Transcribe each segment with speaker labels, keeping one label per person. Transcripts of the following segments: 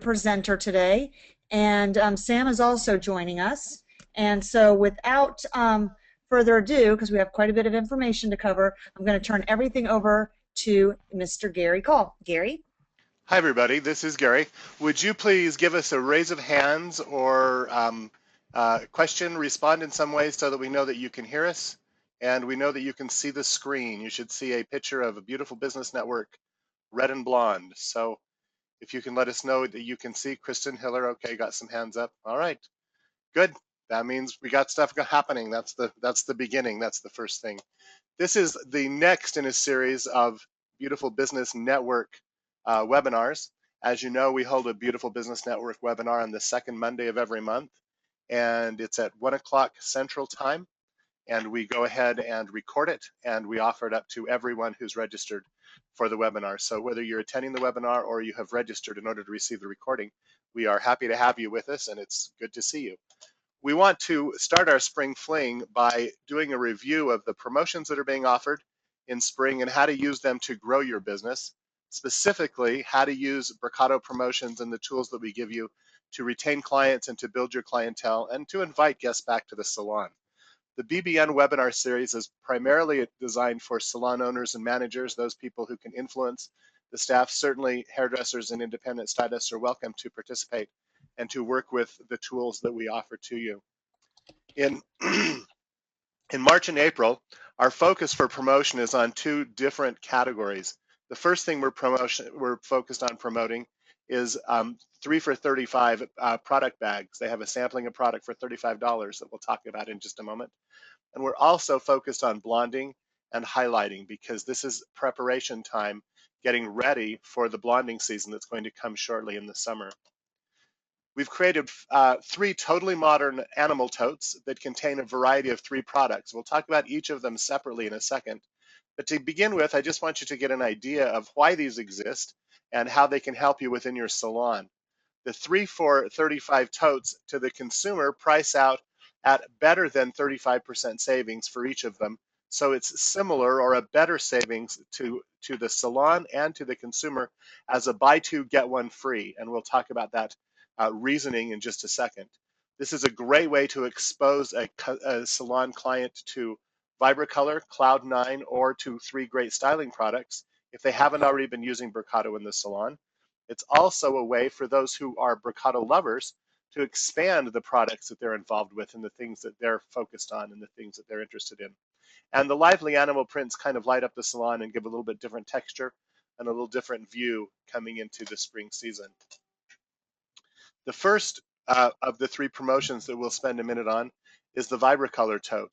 Speaker 1: presenter today, and Sam is also joining us. And so without further ado, because we have quite a bit of information to cover, I'm going to turn everything over to Mr. Gary Call. Gary?
Speaker 2: Hi, everybody. This is Gary. Would you please give us a raise of hands or question, respond in some way so that we know that you can hear us and we know that you can see the screen. You should see a picture of a beautiful business network, red and blonde. So if you can let us know that you can see Kristen Hiller, okay, got some hands up. All right, good. That means we got stuff happening. That's the beginning. That's the first thing. This is the next in a series of beautiful business network webinars. As you know, we hold a beautiful business network webinar on the second Monday of every month, and it's at 1 o'clock Central Time. And we go ahead and record it, and we offer it up to everyone who's registered for the webinar. So whether you're attending the webinar or you have registered in order to receive the recording, we are happy to have you with us, and it's good to see you. We want to start our spring fling by doing a review of the promotions that are being offered in spring and how to use them to grow your business, specifically how to use Brocato promotions and the tools that we give you to retain clients and to build your clientele and to invite guests back to the salon. The BBN webinar series is primarily designed for salon owners and managers, those people who can influence the staff. Certainly hairdressers and independent stylists are welcome to participate and to work with the tools that we offer to you. In, in March and April, our focus for promotion is on two different categories. The first thing we're focused on promoting is 3 for 35 product bags. They have a sampling of product for $35 that we'll talk about in just a moment. And we're also focused on blonding and highlighting because this is preparation time, getting ready for the blonding season that's going to come shortly in the summer. We've created 3 totally modern animal totes that contain a variety of 3 products. We'll talk about each of them separately in a second. But to begin with, I just want you to get an idea of why these exist and how they can help you within your salon. The 3 for 35 totes to the consumer price out at better than 35% savings for each of them. So it's similar or a better savings to the salon and to the consumer as a buy 2, get 1 free. And we'll talk about that reasoning in just a second. This is a great way to expose a salon client to Vibracolor, Cloud9, or to 3 great styling products if they haven't already been using Brocato in the salon. It's also a way for those who are Brocato lovers to expand the products that they're involved with and the things that they're focused on and the things that they're interested in. And the lively animal prints kind of light up the salon and give a little bit different texture and a little different view coming into the spring season. The first of the 3 promotions that we'll spend a minute on is the Vibracolor tote.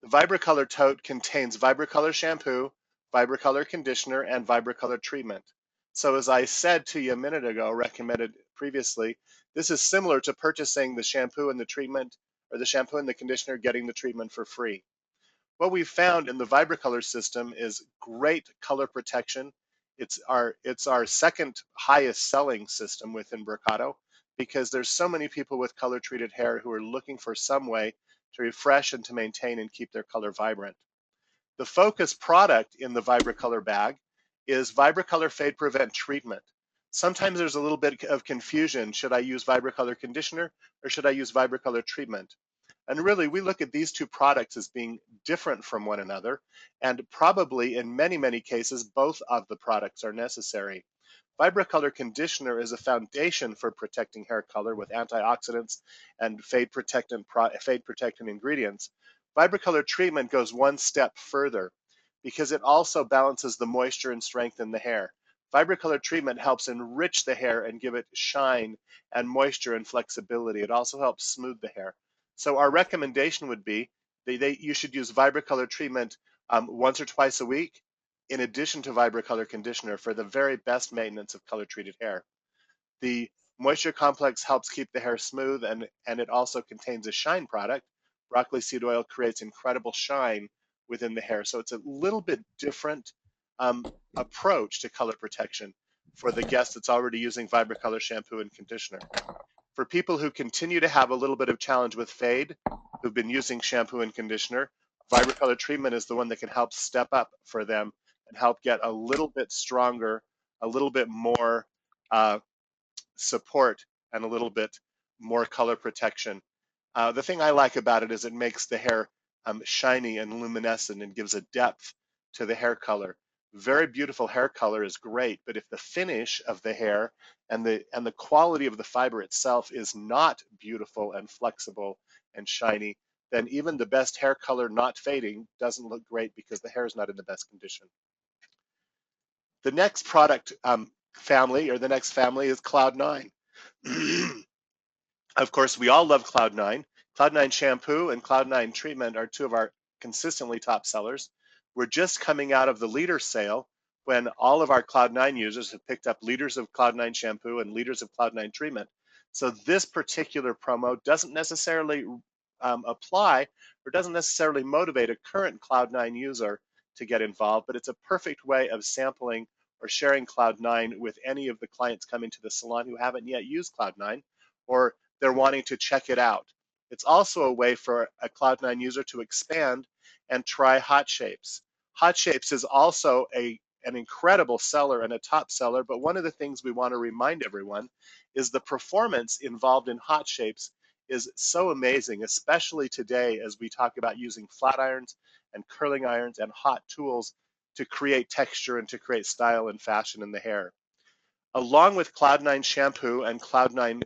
Speaker 2: The Vibracolor tote contains Vibracolor shampoo, Vibracolor conditioner, and Vibracolor treatment. So as I said to you a minute ago, recommended previously, this is similar to purchasing the shampoo and the treatment, or the shampoo and the conditioner, getting the treatment for free. What we've found in the Vibracolor system is great color protection. It's our second highest selling system within Brocato because there's so many people with color treated hair who are looking for some way to refresh and to maintain and keep their color vibrant. The focus product in the Vibracolor bag is Vibracolor Fade Prevent Treatment. Sometimes there's a little bit of confusion. Should I use Vibracolor conditioner or should I use Vibracolor treatment? And really, we look at these 2 products as being different from one another, and probably in many, many cases, both of the products are necessary. Vibracolor conditioner is a foundation for protecting hair color with antioxidants and fade protectant ingredients. Vibracolor treatment goes one step further because it also balances the moisture and strength in the hair. Vibracolor treatment helps enrich the hair and give it shine and moisture and flexibility. It also helps smooth the hair. So our recommendation would be that you should use Vibracolor treatment once or twice a week in addition to Vibracolor conditioner for the very best maintenance of color treated hair. The moisture complex helps keep the hair smooth and it also contains a shine product. Broccoli seed oil creates incredible shine within the hair. So it's a little bit different approach to color protection for the guest that's already using Vibracolor shampoo and conditioner. For people who continue to have a little bit of challenge with fade, who've been using shampoo and conditioner, Vibracolor treatment is the one that can help step up for them and help get a little bit stronger, a little bit more support and a little bit more color protection. The thing I like about it is it makes the hair shiny and luminescent and gives a depth to the hair color. Very beautiful hair color is great, but if the finish of the hair and the quality of the fiber itself is not beautiful and flexible and shiny, then even the best hair color not fading doesn't look great because the hair is not in the best condition. The next product family, or the next family, is Cloud 9. Of course, we all love Cloud 9. Cloud 9 shampoo and Cloud 9 treatment are two of our consistently top sellers. We're just coming out of the leader sale when all of our Cloud 9 users have picked up liters of Cloud 9 shampoo and liters of Cloud 9 treatment. So this particular promo doesn't necessarily apply or doesn't necessarily motivate a current Cloud 9 user to get involved, but it's a perfect way of sampling or sharing Cloud 9 with any of the clients coming to the salon who haven't yet used Cloud 9, or they're wanting to check it out. It's also a way for a Cloud 9 user to expand and try Hot Shapes. Hot Shapes is also an incredible seller and a top seller, but one of the things we want to remind everyone is the performance involved in Hot Shapes is so amazing, especially today as we talk about using flat irons and curling irons and hot tools to create texture and to create style and fashion in the hair. Along with Cloud 9 shampoo and Cloud 9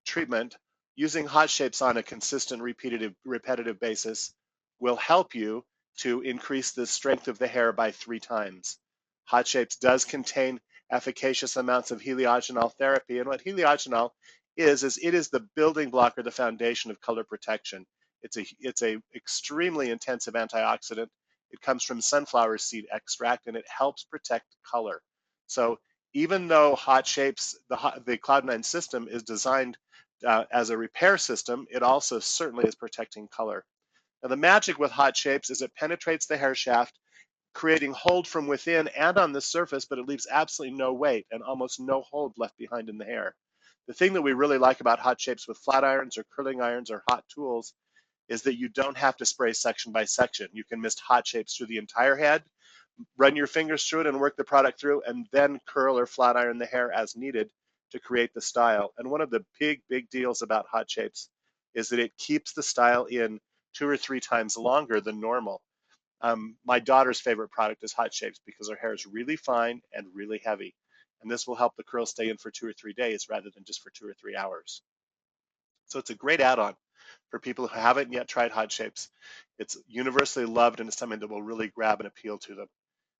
Speaker 2: treatment, using Hot Shapes on a consistent, repetitive basis will help you to increase the strength of the hair by 3 times. Hot Shapes does contain efficacious amounts of heliogenol therapy, and what heliogenol is it is the building block or the foundation of color protection. It's a extremely intensive antioxidant. It comes from sunflower seed extract, and it helps protect color. So even though Hot Shapes, the Cloud9 system is designed as a repair system, it also certainly is protecting color. Now, the magic with Hot Shapes is it penetrates the hair shaft, creating hold from within and on the surface, but it leaves absolutely no weight and almost no hold left behind in the hair. The thing that we really like about Hot Shapes with flat irons or curling irons or hot tools is that you don't have to spray section by section. You can mist Hot Shapes through the entire head, run your fingers through it and work the product through, and then curl or flat iron the hair as needed to create the style. And one of the big deals about Hot Shapes is that it keeps the style in 2 or 3 times longer than normal. My daughter's favorite product is Hot Shapes because her hair is really fine and really heavy. And this will help the curls stay in for 2 or 3 days rather than just for 2 or 3 hours. So it's a great add-on for people who haven't yet tried Hot Shapes. It's universally loved and it's something that will really grab and appeal to them.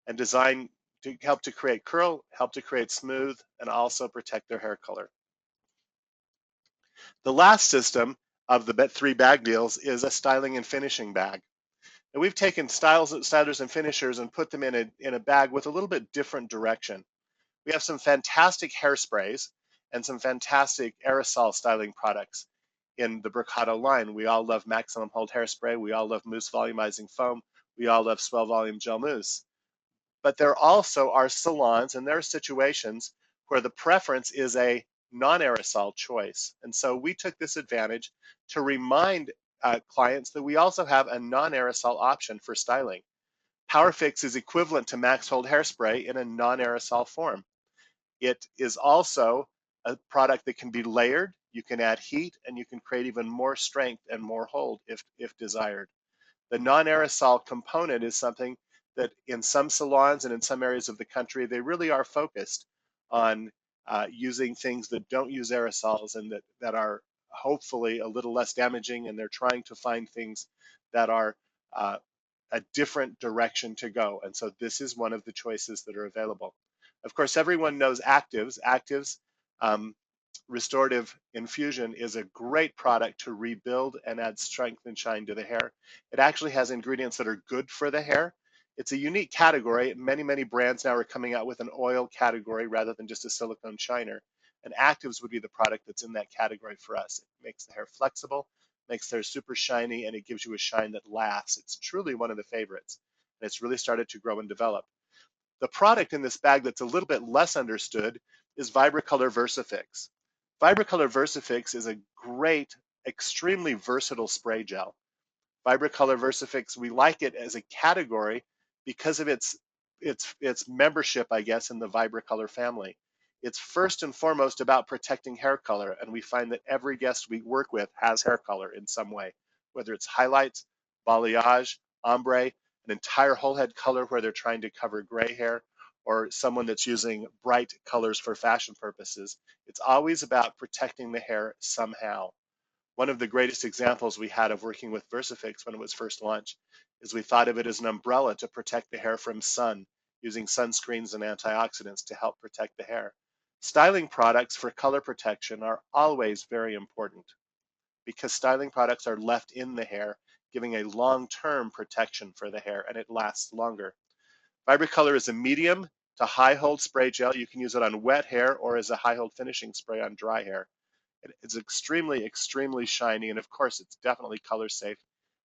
Speaker 2: And designed to help to create curl, help to create smooth, and also protect their hair color. The last system of the 3 bag deals is a styling and finishing bag. And we've taken stylers and finishers and put them in a bag with a little bit different direction. We have some fantastic hairsprays and some fantastic aerosol styling products in the Brocato line. We all love Maximum Hold Hairspray. We all love Mousse Volumizing Foam. We all love Swell Volume Gel Mousse. But there also are salons and there are situations where the preference is a non-aerosol choice. And so we took this advantage to remind clients that we also have a non-aerosol option for styling. PowerFix is equivalent to Max Hold Hairspray in a non-aerosol form. It is also a product that can be layered. You can add heat and you can create even more strength and more hold if desired. The non-aerosol component is something that in some salons and in some areas of the country, they really are focused on using things that don't use aerosols and that are hopefully a little less damaging, and they're trying to find things that are a different direction to go. And so this is one of the choices that are available. Of course, everyone knows Actives. Actives Restorative Infusion is a great product to rebuild and add strength and shine to the hair. It actually has ingredients that are good for the hair. It's a unique category. Many brands now are coming out with an oil category rather than just a silicone shiner. And Actives would be the product that's in that category for us. It makes the hair flexible, makes the hair super shiny, and it gives you a shine that lasts. It's truly one of the favorites. And it's really started to grow and develop. The product in this bag that's a little bit less understood is Vibracolor VersaFix. Vibracolor VersaFix is a great, extremely versatile spray gel. Vibracolor VersaFix, we like it as a category because of its membership, I guess, in the Vibracolor family. It's first and foremost about protecting hair color, and we find that every guest we work with has hair color in some way, whether it's highlights, balayage, ombre, an entire whole head color where they're trying to cover gray hair, or someone that's using bright colors for fashion purposes. It's always about protecting the hair somehow. One of the greatest examples we had of working with VersaFix when it was first launched is we thought of it as an umbrella to protect the hair from sun, using sunscreens and antioxidants to help protect the hair. Styling products for color protection are always very important because styling products are left in the hair, giving a long-term protection for the hair, and it lasts longer. Color is a medium to high hold spray gel. You can use it on wet hair or as a high hold finishing spray on dry hair. It's extremely, extremely shiny, and of course, it's definitely color safe,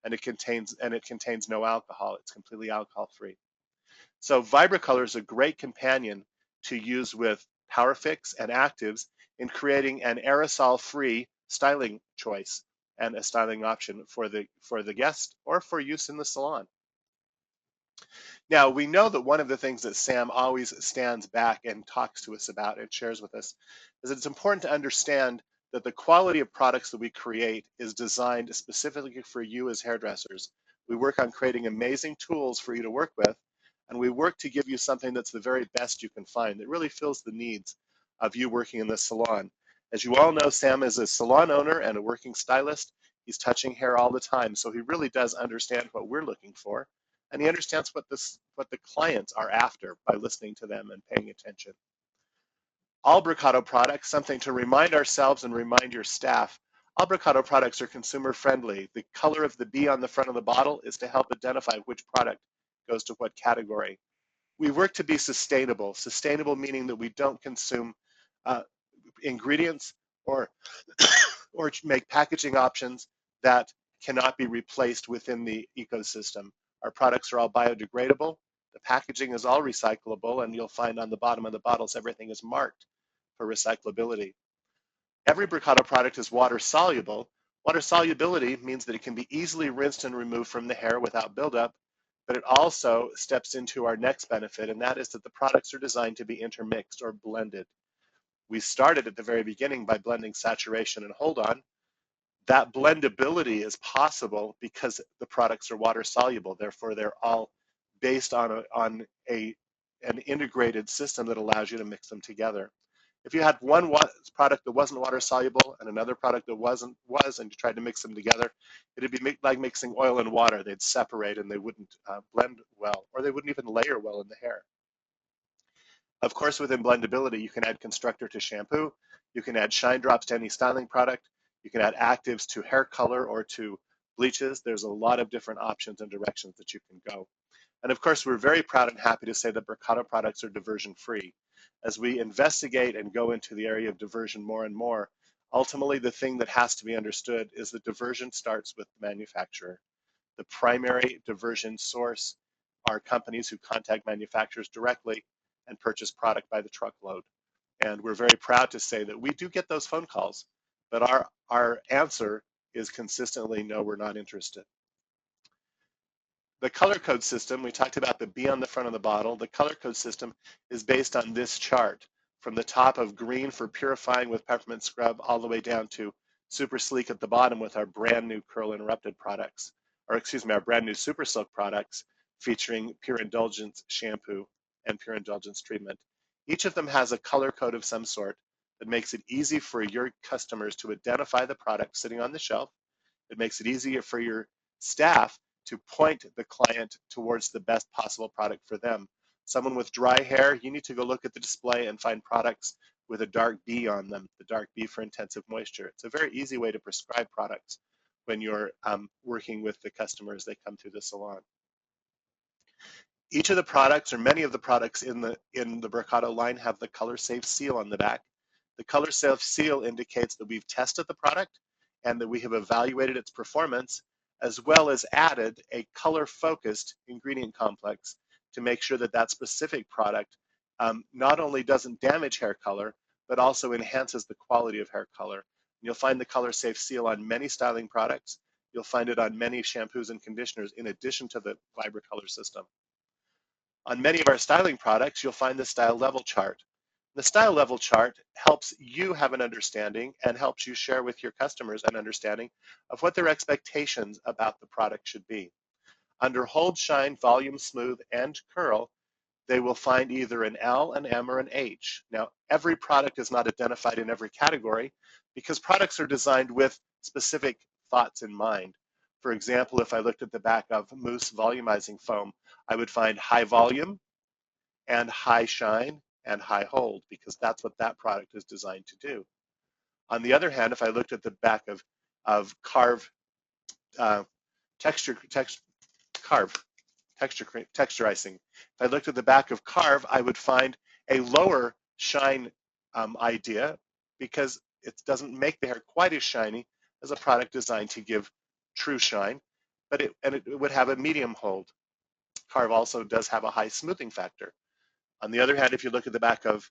Speaker 2: and it contains no alcohol. It's completely alcohol free. So Vibracolor is a great companion to use with PowerFix and actives in creating an aerosol-free styling choice and a styling option for the guest or for use in the salon. Now, we know that one of the things that Sam always stands back and talks to us about and shares with us is that it's important to understand that the quality of products that we create is designed specifically for you as hairdressers. We work on creating amazing tools for you to work with, and we work to give you something that's the very best you can find that really fills the needs of you working in the salon. As you all know, Sam is a salon owner and a working stylist. He's touching hair all the time, so he really does understand what we're looking for, and he understands what the clients are after by listening to them and paying attention. All Brocato products, something to remind ourselves and remind your staff, all Brocato products are consumer friendly. The color of the B on the front of the bottle is to help identify which product goes to what category. We work to be sustainable meaning that we don't consume uh, ingredients or or make packaging options that cannot be replaced within the ecosystem. Our products are all biodegradable. The packaging is all recyclable, and you'll find on the bottom of the bottles everything is marked for recyclability. Every Brocato product is water soluble. Water solubility means that it can be easily rinsed and removed from the hair without buildup, but it also steps into our next benefit, and that is that the products are designed to be intermixed or blended. We started at the very beginning by blending saturation and hold on. That blendability is possible because the products are water soluble. Therefore, they're all based on an integrated system that allows you to mix them together. If you had one product that wasn't water soluble and another product that and you tried to mix them together, it'd be like mixing oil and water. They'd separate and they wouldn't blend well, or they wouldn't even layer well in the hair. Of course, within blendability, you can add constructor to shampoo. You can add shine drops to any styling product. You can add actives to hair color or to bleaches. There's a lot of different options and directions that you can go. And of course, we're very proud and happy to say that Brocato products are diversion free. As we investigate and go into the area of diversion more and more, ultimately the thing that has to be understood is that diversion starts with the manufacturer. The primary diversion source are companies who contact manufacturers directly and purchase product by the truckload. And we're very proud to say that we do get those phone calls, but our answer is consistently no, we're not interested. The color code system, we talked about the B on the front of the bottle. The color code system is based on this chart, from the top of green for purifying with peppermint scrub all the way down to super sleek at the bottom with our brand new curl interrupted products, or excuse me, our brand new super silk products featuring pure indulgence shampoo and pure indulgence treatment. Each of them has a color code of some sort that makes it easy for your customers to identify the product sitting on the shelf. It makes it easier for your staff to point the client towards the best possible product for them. Someone with dry hair, you need to go look at the display and find products with a dark B on them, the dark B for intensive moisture. It's a very easy way to prescribe products when you're working with the customers as they come through the salon. Each of the products, or many of the products in the Brocato line, have the color safe seal on the back. The color safe seal indicates that we've tested the product and that we have evaluated its performance, as well as added a color-focused ingredient complex to make sure that that specific product not only doesn't damage hair color, but also enhances the quality of hair color. And you'll find the color safe seal on many styling products. You'll find it on many shampoos and conditioners in addition to the Vibracolor system. On many of our styling products, you'll find the style level chart. The style level chart helps you have an understanding and helps you share with your customers an understanding of what their expectations about the product should be. Under Hold, Shine, Volume, Smooth, and Curl, they will find either an L, an M, or an H. Now, every product is not identified in every category because products are designed with specific thoughts in mind. For example, if I looked at the back of Mousse Volumizing Foam, I would find high volume and high shine and high hold because that's what that product is designed to do. On the other hand, if I looked at the back of Carve uh, texture, Carve, texture icing. If I looked at the back of Carve, I would find a lower shine idea because it doesn't make the hair quite as shiny as a product designed to give true shine, but it would have a medium hold. Carve also does have a high smoothing factor. On the other hand, if you look at the back of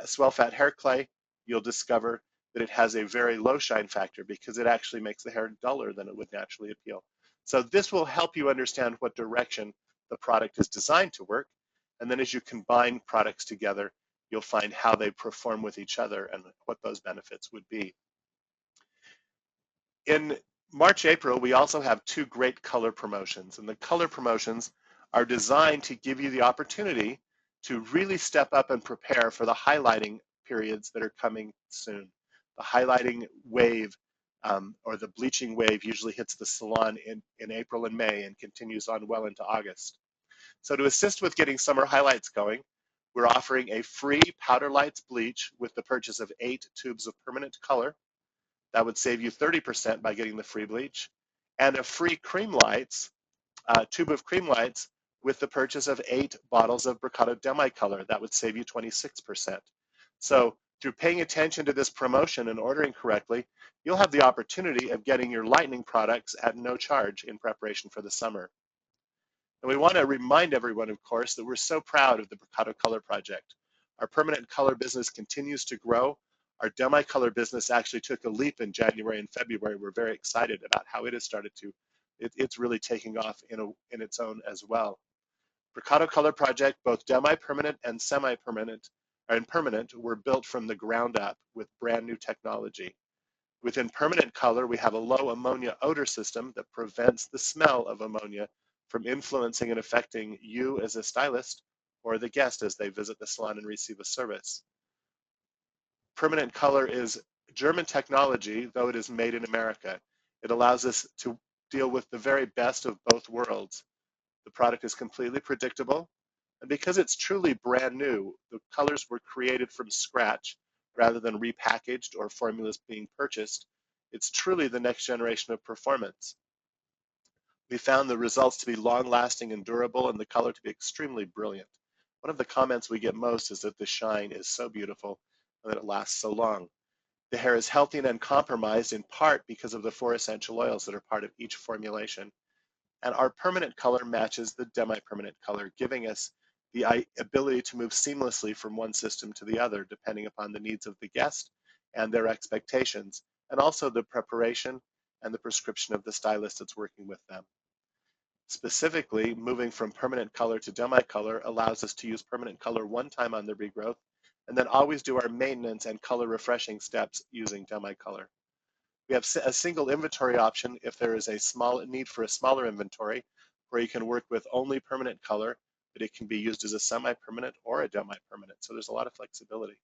Speaker 2: Swell Fat Hair Clay, you'll discover that it has a very low shine factor because it actually makes the hair duller than it would naturally appeal. So this will help you understand what direction the product is designed to work. And then as you combine products together, you'll find how they perform with each other and what those benefits would be. In March, April, we also have two great color promotions, and the color promotions are designed to give you the opportunity to really step up and prepare for the highlighting periods that are coming soon. The highlighting wave or the bleaching wave usually hits the salon in April and May and continues on well into August. So to assist with getting summer highlights going, we're offering a free Powderlites bleach with the purchase of 8 tubes of permanent color. That would save you 30% by getting the free bleach, and a free Creamlites, tube of Creamlites with the purchase of 8 bottles of Brocato Demi-Color. That would save you 26%. So through paying attention to this promotion and ordering correctly, you'll have the opportunity of getting your lightning products at no charge in preparation for the summer. And we want to remind everyone, of course, that we're so proud of the Brocato Color Project. Our permanent color business continues to grow. Our demi-color business actually took a leap in January and February. We're very excited about how it has started to, it's really taking off in its own as well. Brocato Color Project, both demi-permanent and semi-permanent and permanent, were built from the ground up with brand new technology. Within permanent color, we have a low ammonia odor system that prevents the smell of ammonia from influencing and affecting you as a stylist or the guest as they visit the salon and receive a service. Permanent color is German technology, though it is made in America. It allows us to deal with the very best of both worlds. The product is completely predictable, and because it's truly brand new, the colors were created from scratch rather than repackaged or formulas being purchased. It's truly the next generation of performance. We found the results to be long-lasting and durable and the color to be extremely brilliant. One of the comments we get most is that the shine is so beautiful and that it lasts so long. The hair is healthy and uncompromised in part because of the 4 essential oils that are part of each formulation. And our permanent color matches the demi-permanent color, giving us the ability to move seamlessly from one system to the other, depending upon the needs of the guest and their expectations, and also the preparation and the prescription of the stylist that's working with them. Specifically, moving from permanent color to demi-color allows us to use permanent color one time on the regrowth, and then always do our maintenance and color refreshing steps using demi-color. We have a single inventory option if there is a small need for a smaller inventory where you can work with only permanent color, but it can be used as a semi-permanent or a demi-permanent. So there's a lot of flexibility.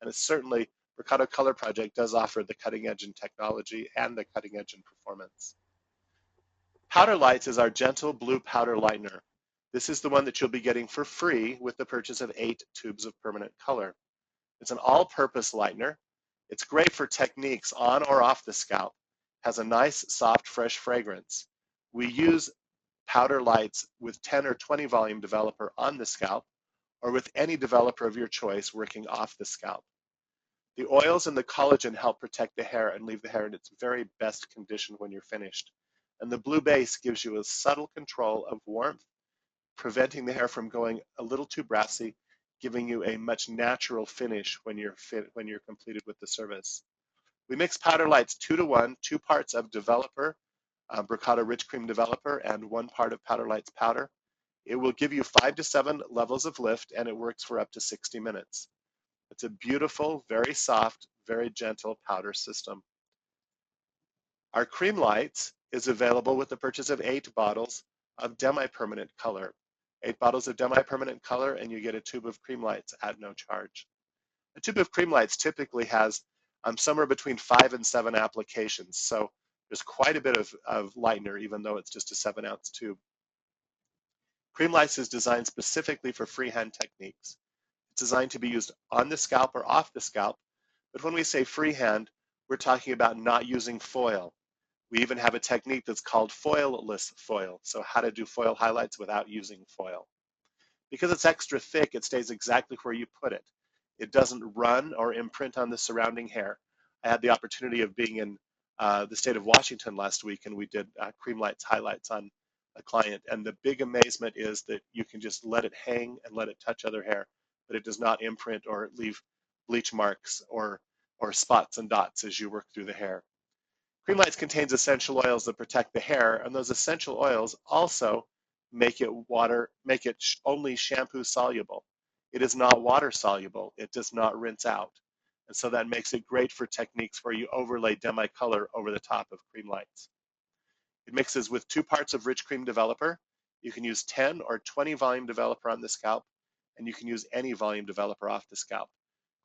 Speaker 2: And it's certainly, Brocato Color Project does offer the cutting edge in technology and the cutting edge in performance. Powderlites is our gentle blue powder lightener. This is the one that you'll be getting for free with the purchase of 8 tubes of permanent color. It's an all-purpose lightener. It's great for techniques on or off the scalp. Has a nice, soft, fresh fragrance. We use Powderlites with 10 or 20 volume developer on the scalp or with any developer of your choice working off the scalp. The oils and the collagen help protect the hair and leave the hair in its very best condition when you're finished. And the blue base gives you a subtle control of warmth, preventing the hair from going a little too brassy, giving you a much natural finish when you're completed with the service. We mix Powderlites 2-to-1, 2 parts of developer, Brocato Rich Cream developer, and 1 part of Powderlites powder. It will give you 5 to 7 levels of lift, and it works for up to 60 minutes. It's a beautiful, very soft, very gentle powder system. Our Creamlites is available with the purchase of 8 bottles of demi-permanent color. 8 bottles of demi-permanent color, and you get a tube of Creamlites at no charge. A tube of Creamlites typically has somewhere between 5 and 7 applications, so there's quite a bit of lightener, even though it's just a 7-ounce tube. Creamlites is designed specifically for freehand techniques. It's designed to be used on the scalp or off the scalp, but when we say freehand, we're talking about not using foil. We even have a technique that's called foil-less foil, so how to do foil highlights without using foil. Because it's extra thick, it stays exactly where you put it. It doesn't run or imprint on the surrounding hair. I had the opportunity of being in the state of Washington last week, and we did Creamlights highlights on a client, and the big amazement is that you can just let it hang and let it touch other hair, but it does not imprint or leave bleach marks or spots and dots as you work through the hair. Creamlights contains essential oils that protect the hair, and those essential oils also make it only shampoo soluble. It is not water soluble. It does not rinse out. And so that makes it great for techniques where you overlay demi-color over the top of Creamlights. It mixes with 2 parts of rich cream developer. You can use 10 or 20 volume developer on the scalp, and you can use any volume developer off the scalp.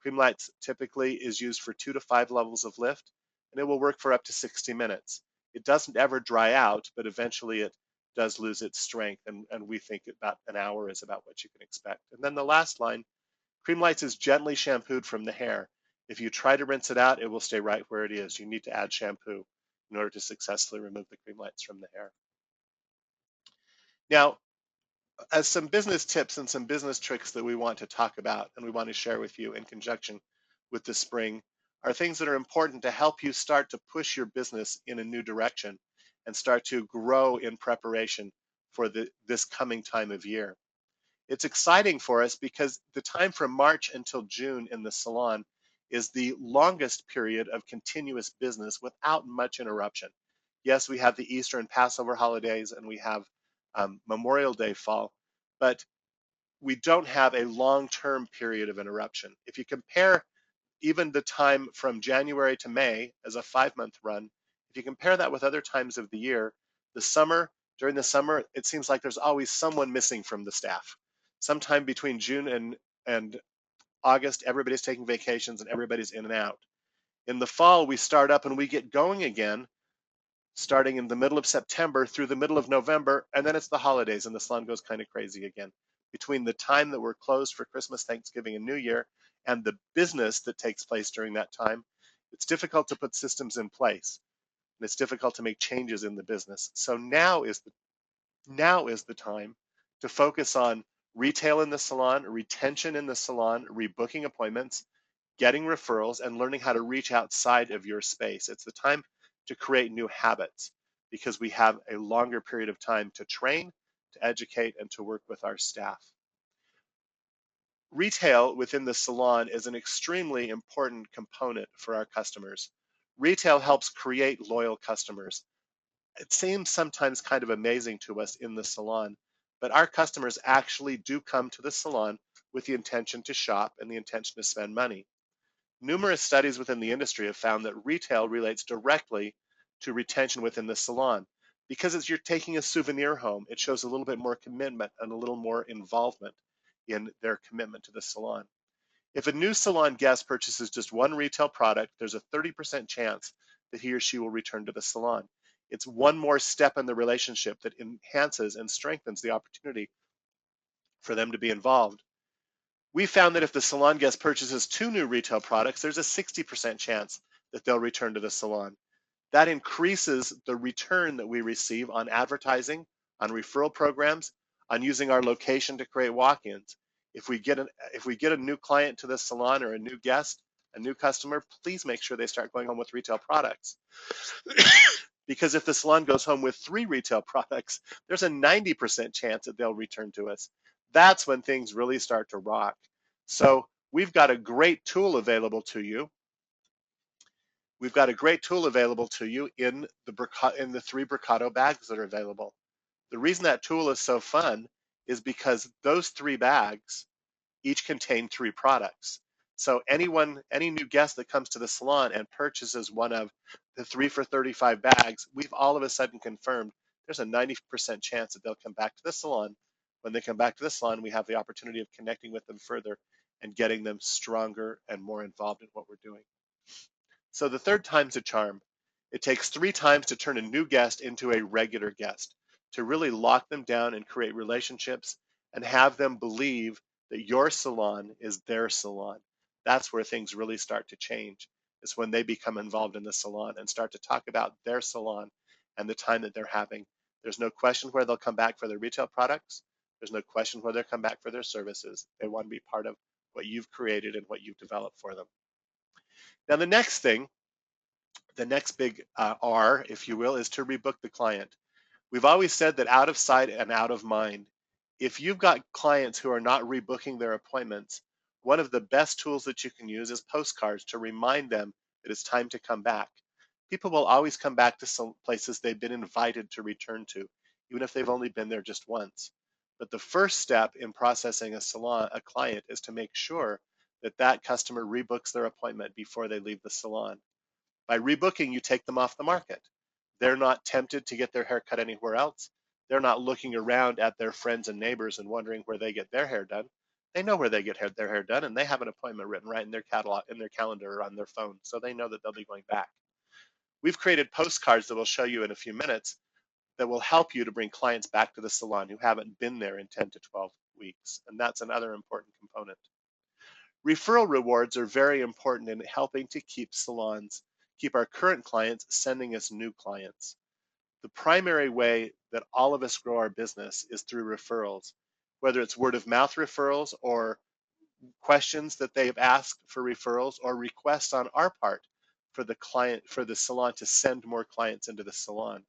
Speaker 2: Creamlights typically is used for 2 to 5 levels of lift, and it will work for up to 60 minutes. It doesn't ever dry out, but eventually it does lose its strength, and we think about an hour is about what you can expect. And then the last line, Creamlights is gently shampooed from the hair. If you try to rinse it out, it will stay right where it is. You need to add shampoo in order to successfully remove the Creamlights from the hair. Now, as some business tips and some business tricks that we want to talk about and we want to share with you in conjunction with the spring are things that are important to help you start to push your business in a new direction and start to grow in preparation for this coming time of year. It's exciting for us because the time from March until June in the salon is the longest period of continuous business without much interruption. Yes, we have the Easter and Passover holidays and we have Memorial Day fall, but we don't have a long-term period of interruption. If you compare even the time from January to May as a 5-month run, if you compare that with other times of the year, during the summer, it seems like there's always someone missing from the staff. Sometime between June and August, everybody's taking vacations and everybody's in and out. In the fall, we start up and we get going again, starting in the middle of September through the middle of November, and then it's the holidays and the salon goes kind of crazy again. Between the time that we're closed for Christmas, Thanksgiving, and New Year, and the business that takes place during that time, it's difficult to put systems in place, and it's difficult to make changes in the business. So now is the time to focus on retail in the salon, retention in the salon, rebooking appointments, getting referrals, and learning how to reach outside of your space. It's the time to create new habits because we have a longer period of time to train, to educate, and to work with our staff. Retail within the salon is an extremely important component for our customers. Retail helps create loyal customers. It seems sometimes kind of amazing to us in the salon, but our customers actually do come to the salon with the intention to shop and the intention to spend money. Numerous studies within the industry have found that retail relates directly to retention within the salon. Because you're taking a souvenir home, it shows a little bit more commitment and a little more involvement in their commitment to the salon. If a new salon guest purchases just one retail product, there's a 30% chance that he or she will return to the salon. It's one more step in the relationship that enhances and strengthens the opportunity for them to be involved. We found that if the salon guest purchases 2 new retail products, there's a 60% chance that they'll return to the salon. That increases the return that we receive on advertising, on referral programs, on using our location to create walk-ins. If we get a new client to the salon or a new guest, a new customer, please make sure they start going home with retail products. Because if the salon goes home with 3 retail products, there's a 90% chance that they'll return to us. That's when things really start to rock. So we've got a great tool available to you. We've got a great tool available to you in the 3 Brocato bags that are available. The reason that tool is so fun is because those 3 bags each contain 3 products. So any new guest that comes to the salon and purchases one of the 3 for 35 bags, we've all of a sudden confirmed there's a 90% chance that they'll come back to the salon. When they come back to the salon, we have the opportunity of connecting with them further and getting them stronger and more involved in what we're doing. So the third time's a charm. It takes 3 times to turn a new guest into a regular guest, to really lock them down and create relationships and have them believe that your salon is their salon. That's where things really start to change. Is when they become involved in the salon and start to talk about their salon and the time that they're having. There's no question where they'll come back for their retail products. There's no question where they'll come back for their services. They want to be part of what you've created and what you've developed for them. Now, the next big R, if you will, is to rebook the client. We've always said that out of sight and out of mind. If you've got clients who are not rebooking their appointments, one of the best tools that you can use is postcards to remind them that it's time to come back. People will always come back to some places they've been invited to return to, even if they've only been there just once. But the first step in processing a client is to make sure that that customer rebooks their appointment before they leave the salon. By rebooking, you take them off the market. They're not tempted to get their hair cut anywhere else. They're not looking around at their friends and neighbors and wondering where they get their hair done. They know where they get their hair done, and they have an appointment written right in their catalog, in their calendar, or on their phone, so they know that they'll be going back. We've created postcards that we'll show you in a few minutes that will help you to bring clients back to the salon who haven't been there in 10 to 12 weeks, and that's another important component. Referral rewards are very important in helping to keep our current clients sending us new clients. The primary way that all of us grow our business is through referrals, whether it's word of mouth referrals or questions that they have asked for referrals or requests on our part for the salon to send more clients into the salon.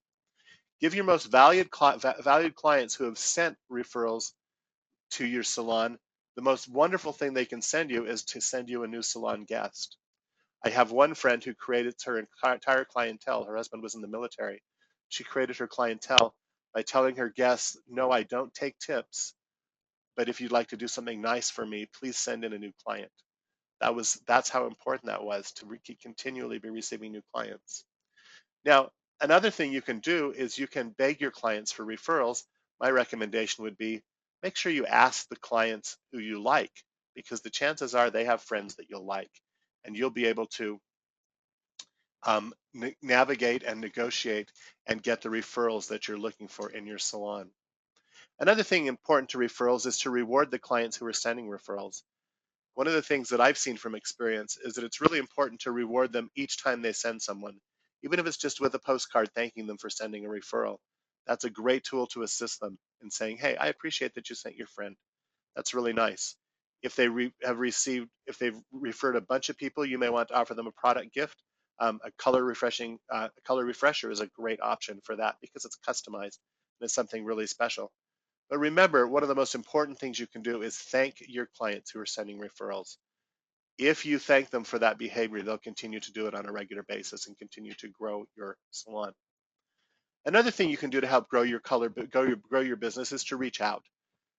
Speaker 2: Give your most valued clients who have sent referrals to your salon, the most wonderful thing they can send you is to send you a new salon guest. I have one friend who created her entire clientele. Her husband was in the military. She created her clientele by telling her guests, no, I don't take tips, but if you'd like to do something nice for me, please send in a new client. That's how important that was to continually be receiving new clients. Now, another thing you can do is you can beg your clients for referrals. My recommendation would be make sure you ask the clients who you like, because the chances are they have friends that you'll like, and you'll be able to navigate and negotiate and get the referrals that you're looking for in your salon. Another thing important to referrals is to reward the clients who are sending referrals. One of the things that I've seen from experience is that it's really important to reward them each time they send someone, even if it's just with a postcard thanking them for sending a referral. That's a great tool to assist them in saying, hey, I appreciate that you sent your friend. That's really nice. If they if they've referred a bunch of people, you may want to offer them a product gift. A color refresher is a great option for that because it's customized and it's something really special. But remember, one of the most important things you can do is thank your clients who are sending referrals. If you thank them for that behavior, they'll continue to do it on a regular basis and continue to grow your salon. Another thing you can do to help grow your business is to reach out.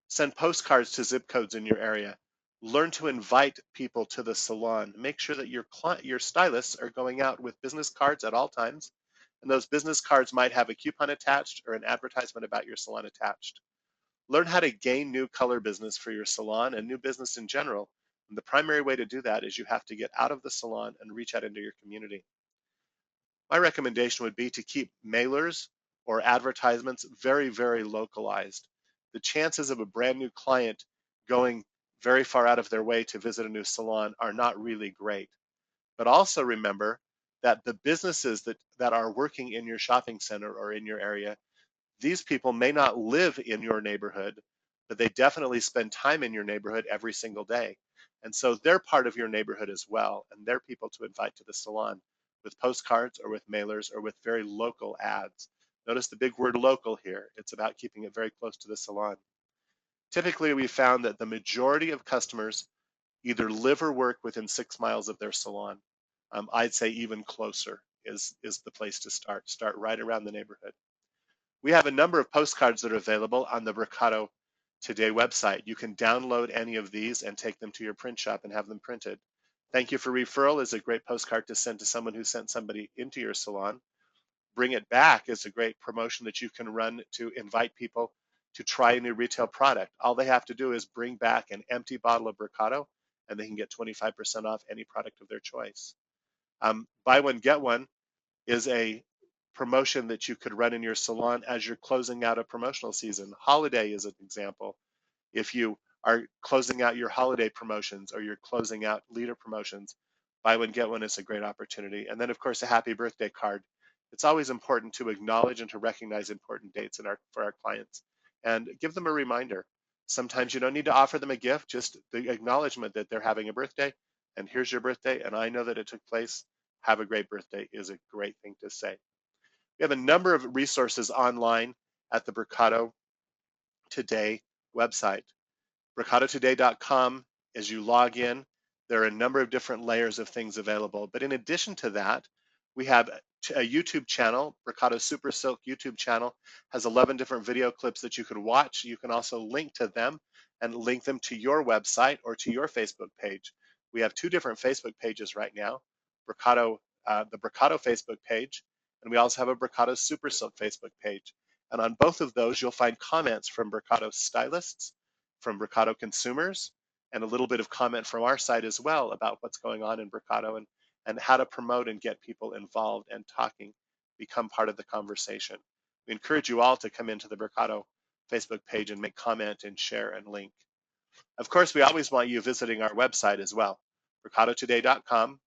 Speaker 2: Send postcards to zip codes in your area. Learn to invite people to the salon. Make sure that your stylists are going out with business cards at all times, and those business cards might have a coupon attached or an advertisement about your salon attached. Learn how to gain new color business for your salon and new business in general. And the primary way to do that is you have to get out of the salon and reach out into your community. My recommendation would be to keep mailers or advertisements very, very localized. The chances of a brand new client going very far out of their way to visit a new salon are not really great. But also remember that the businesses that are working in your shopping center or in your area, these people may not live in your neighborhood, but they definitely spend time in your neighborhood every single day. And so they're part of your neighborhood as well, and they're people to invite to the salon with postcards or with mailers or with very local ads. Notice the big word local here. It's about keeping it very close to the salon. Typically, we found that the majority of customers either live or work within 6 miles of their salon. I'd say even closer is the place to start. Start right around the neighborhood. We have a number of postcards that are available on the Brocato Today website. You can download any of these and take them to your print shop and have them printed. Thank you for referral is a great postcard to send to someone who sent somebody into your salon. Bring it back is a great promotion that you can run to invite people to try a new retail product. All they have to do is bring back an empty bottle of Brocato, and they can get 25% off any product of their choice. Buy one, get one is a promotion that you could run in your salon as you're closing out a promotional season. Holiday is an example. If you are closing out your holiday promotions or you're closing out leader promotions, buy one, get one is a great opportunity. And then, of course, a happy birthday card. It's always important to acknowledge and to recognize important dates for our clients and give them a reminder. Sometimes you don't need to offer them a gift, just the acknowledgement that they're having a birthday and here's your birthday and I know that it took place. Have a great birthday is a great thing to say. We have a number of resources online at the Brocato Today website. Brocatotoday.com, as you log in, there are a number of different layers of things available. But in addition to that, we have a YouTube channel. Brocato Super Silk YouTube channel has 11 different video clips that you can watch. You can also link to them and link them to your website or to your Facebook page. We have two different Facebook pages right now, the Brocato Facebook page, and we also have a Brocato Super Silk Facebook page. And on both of those, you'll find comments from Brocato stylists, from Brocato consumers, and a little bit of comment from our side as well about what's going on in Brocato and how to promote and get people involved and talking, become part of the conversation. We encourage you all to come into the Brocato Facebook page and make comment and share and link. Of course, we always want you visiting our website as well, brocatotoday.com.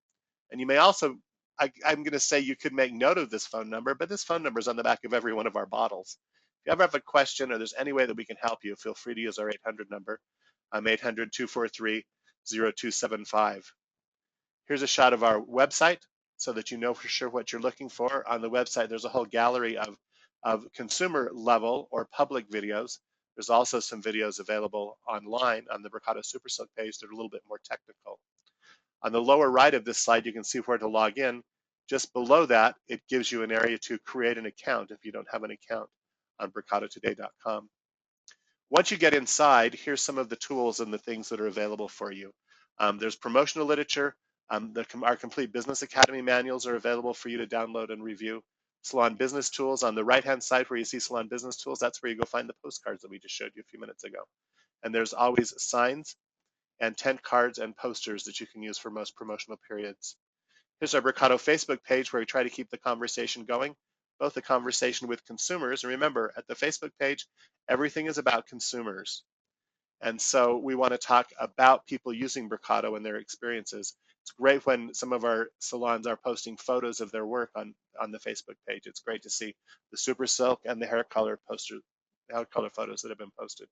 Speaker 2: And you may also, I'm going to say you could make note of this phone number, but this phone number is on the back of every one of our bottles. If you ever have a question or there's any way that we can help you, feel free to use our 800 number. 800-243-0275. Here's a shot of our website so that you know for sure what you're looking for. On the website, there's a whole gallery of consumer level or public videos. There's also some videos available online on the Brocato Super Silk page that are a little bit more technical. On the lower right of this slide, you can see where to log in. Just below that, it gives you an area to create an account if you don't have an account on brocatotoday.com. Once you get inside, here's some of the tools and the things that are available for you. There's promotional literature. Our complete business academy manuals are available for you to download and review. Salon business tools on the right-hand side where you see salon business tools, that's where you go find the postcards that we just showed you a few minutes ago. And there's always signs and tent cards and posters that you can use for most promotional periods. Here's our Brocato Facebook page where we try to keep the conversation going, both the conversation with consumers. And remember, at the Facebook page, everything is about consumers. And so we want to talk about people using Brocato and their experiences. It's great when some of our salons are posting photos of their work on the Facebook page. It's great to see the Super Silk and the hair color photos that have been posted.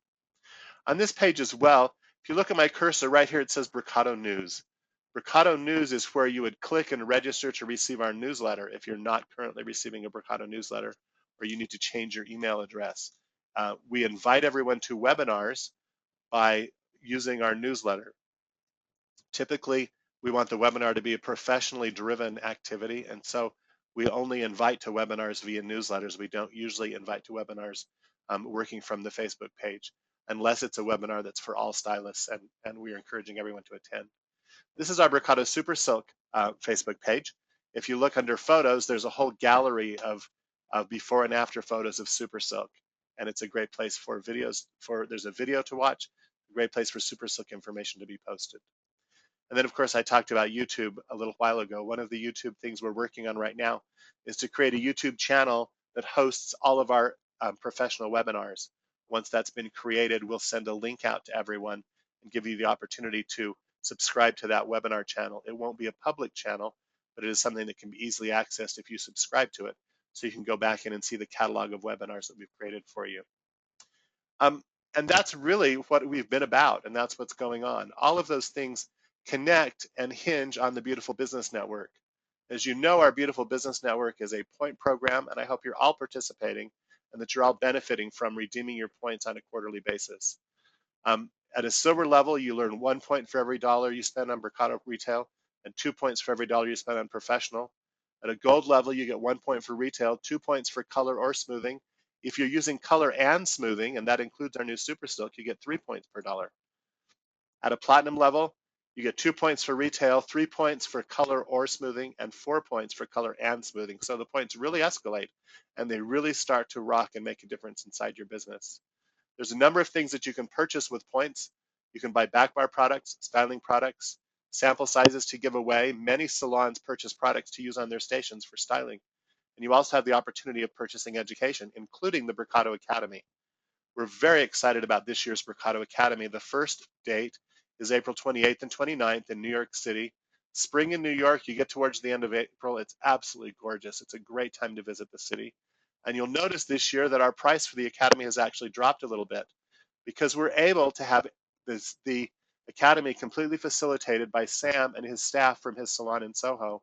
Speaker 2: On this page as well, if you look at my cursor right here, it says Brocato News. Brocato News is where you would click and register to receive our newsletter if you're not currently receiving a Brocato newsletter or you need to change your email address. We invite everyone to webinars by using our newsletter. Typically, we want the webinar to be a professionally driven activity, and so we only invite to webinars via newsletters. We don't usually invite to webinars working from the Facebook page, unless it's a webinar that's for all stylists, and we're encouraging everyone to attend. This is our Brocato Super Silk Facebook page. If you look under photos, there's a whole gallery of before and after photos of Super Silk, and it's a great place for videos. There's a video to watch, a great place for Super Silk information to be posted. And then, of course, I talked about YouTube a little while ago. One of the YouTube things we're working on right now is to create a YouTube channel that hosts all of our professional webinars. Once that's been created, we'll send a link out to everyone and give you the opportunity to subscribe to that webinar channel. It won't be a public channel, but it is something that can be easily accessed if you subscribe to it. So you can go back in and see the catalog of webinars that we've created for you. And that's really what we've been about, and that's what's going on. All of those things connect and hinge on the Beautiful Business Network. As you know, our Beautiful Business Network is a point program, and I hope you're all participating and that you're all benefiting from redeeming your points on a quarterly basis. At a silver level, you learn 1 point for every dollar you spend on Brocato retail and 2 points for every dollar you spend on professional. At a gold level, you get 1 point for retail, 2 points for color or smoothing. If you're using color and smoothing, and that includes our new Super Silk, you get 3 points per dollar. At a platinum level, You get 2 points for retail, 3 points for color or smoothing, and 4 points for color and smoothing. So the points really escalate and they really start to rock and make a difference inside your business. There's a number of things that you can purchase with points. You can buy back bar products, styling products, sample sizes to give away. Many salons purchase products to use on their stations for styling. And you also have the opportunity of purchasing education, including the Brocato Academy. We're very excited about this year's Brocato Academy. The first date is April 28th and 29th in New York City. Spring in New York, you get towards the end of April, it's absolutely gorgeous. It's a great time to visit the city. And you'll notice this year that our price for the Academy has actually dropped a little bit because we're able to have the Academy completely facilitated by Sam and his staff from his salon in Soho.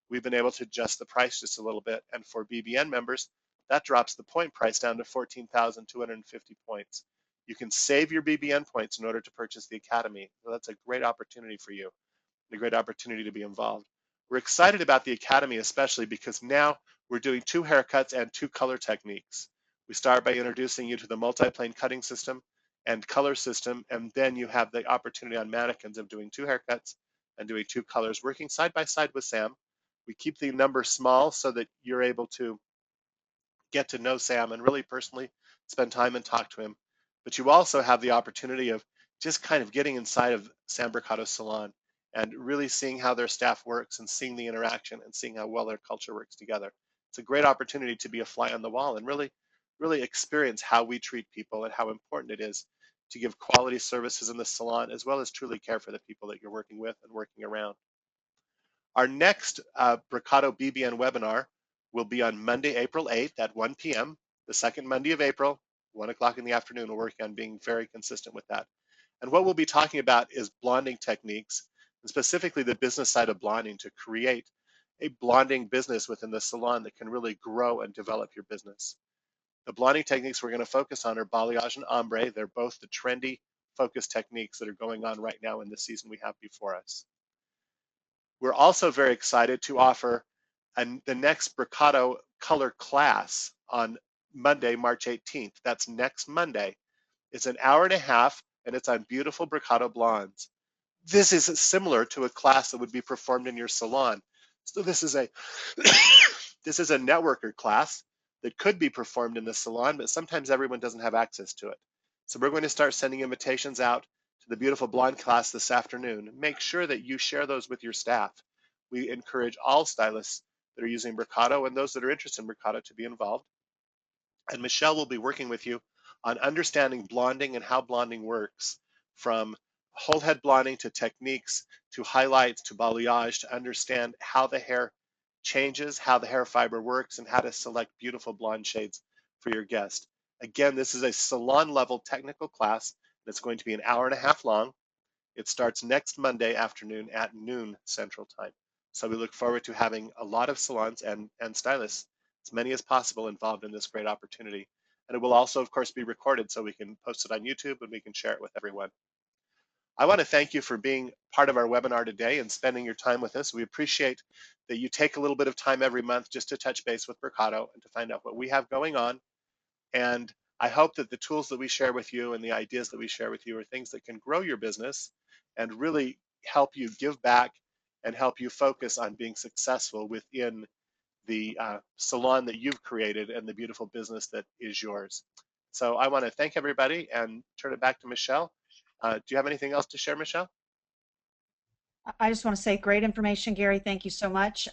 Speaker 2: We've been able to adjust the price just a little bit. And for BBN members, that drops the point price down to 14,250 points. You can save your BBN points in order to purchase the Academy. So that's a great opportunity for you, and a great opportunity to be involved. We're excited about the Academy, especially because now we're doing 2 haircuts and 2 color techniques. We start by introducing you to the multi-plane cutting system and color system, and then you have the opportunity on mannequins of doing 2 haircuts and doing 2 colors, working side by side with Sam. We keep the number small so that you're able to get to know Sam and really personally spend time and talk to him. But you also have the opportunity of just kind of getting inside of Sam Brocato's salon and really seeing how their staff works and seeing the interaction and seeing how well their culture works together. It's a great opportunity to be a fly on the wall and really experience how we treat people and how important it is to give quality services in the salon as well as truly care for the people that you're working with and working around. Our next Brocato BBN webinar will be on Monday, April 8th at 1 p.m., the second Monday of April, 1 o'clock in the afternoon. We're working on being very consistent with that. And what we'll be talking about is blonding techniques, and specifically the business side of blonding to create a blonding business within the salon that can really grow and develop your business. The blonding techniques we're going to focus on are balayage and ombre. They're both the trendy focus techniques that are going on right now in the season we have before us. We're also very excited to offer the next Brocato color class on Monday, March 18th. That's next Monday. It's an hour and a half, and it's on beautiful Brocato blondes. This is similar to a class that would be performed in your salon. So this is a this is a networker class that could be performed in the salon, but sometimes everyone doesn't have access to it. So we're going to start sending invitations out to the beautiful blonde class this afternoon. Make sure that you share those with your staff. We encourage all stylists that are using Brocato and those that are interested in Brocato to be involved. And Michelle will be working with you on understanding blonding and how blonding works, from whole head blonding to techniques to highlights to balayage, to understand how the hair changes, how the hair fiber works, and how to select beautiful blonde shades for your guest. Again, this is a salon level technical class that's going to be an hour and a half long. It starts next Monday afternoon at noon Central Time. So we look forward to having a lot of salons and stylists, as many as possible, involved in this great opportunity. And it will also, of course, be recorded so we can post it on YouTube and we can share it with everyone. I want to thank you for being part of our webinar today and spending your time with us. We appreciate that you take a little bit of time every month just to touch base with Brocato and to find out what we have going on. And I hope that the tools that we share with you and the ideas that we share with you are things that can grow your business and really help you give back and help you focus on being successful within the salon that you've created and the beautiful business that is yours. So I want to thank everybody and turn it back to Michelle. Do you have anything else to share, Michelle?
Speaker 1: I just want to say great information, Gary. Thank you so much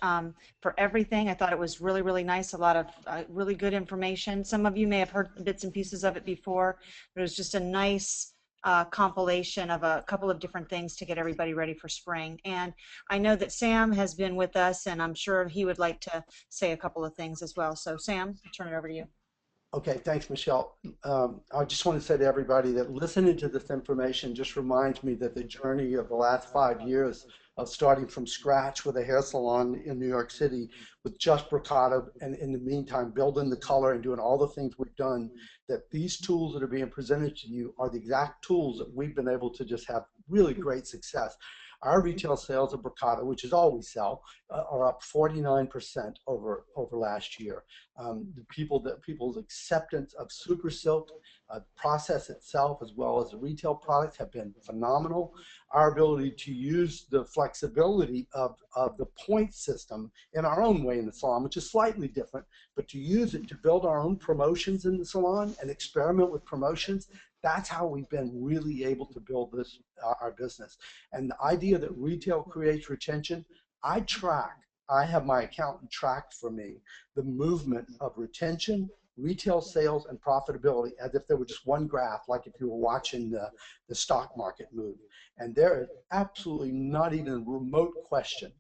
Speaker 1: for everything. I thought it was really, really nice. A lot of really good information. Some of you may have heard bits and pieces of it before, but it was just a nice compilation of a couple of different things to get everybody ready for spring. And I know that Sam has been with us, and I'm sure he would like to say a couple of things as well. So Sam, I'll turn it over to you.
Speaker 3: Okay, thanks, Michelle. I just want to say to everybody that listening to this information just reminds me that the journey of the last 5 years of starting from scratch with a hair salon in New York City with just Brocato, and in the meantime building the color and doing all the things we've done, that these tools that are being presented to you are the exact tools that we've been able to just have really great success. Our retail sales of Brocato, which is all we sell, are up 49% over last year. People's acceptance of Super Silk, process itself, as well as the retail products, have been phenomenal. Our ability to use the flexibility of the point system in our own way in the salon, which is slightly different, but to use it to build our own promotions in the salon and experiment with promotions, that's how we've been really able to build this our business. And the idea that retail creates retention, I have my accountant track for me the movement of retention, retail sales, and profitability as if there were just one graph, like if you were watching the stock market move. And there is absolutely not even a remote question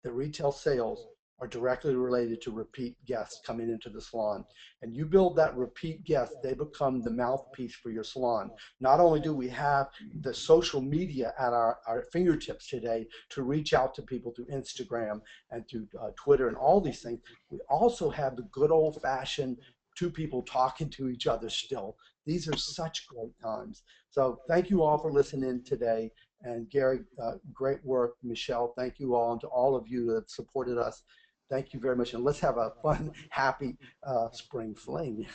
Speaker 3: that retail sales are directly related to repeat guests coming into the salon. And you build that repeat guest, they become the mouthpiece for your salon. Not only do we have the social media at our fingertips today to reach out to people through Instagram and through Twitter and all these things, we also have the good old-fashioned two people talking to each other still. These are such great times. So thank you all for listening today. And Gary, great work. Michelle, thank you all. And to all of you that supported us, thank you very much. And let's have a fun, happy spring fling.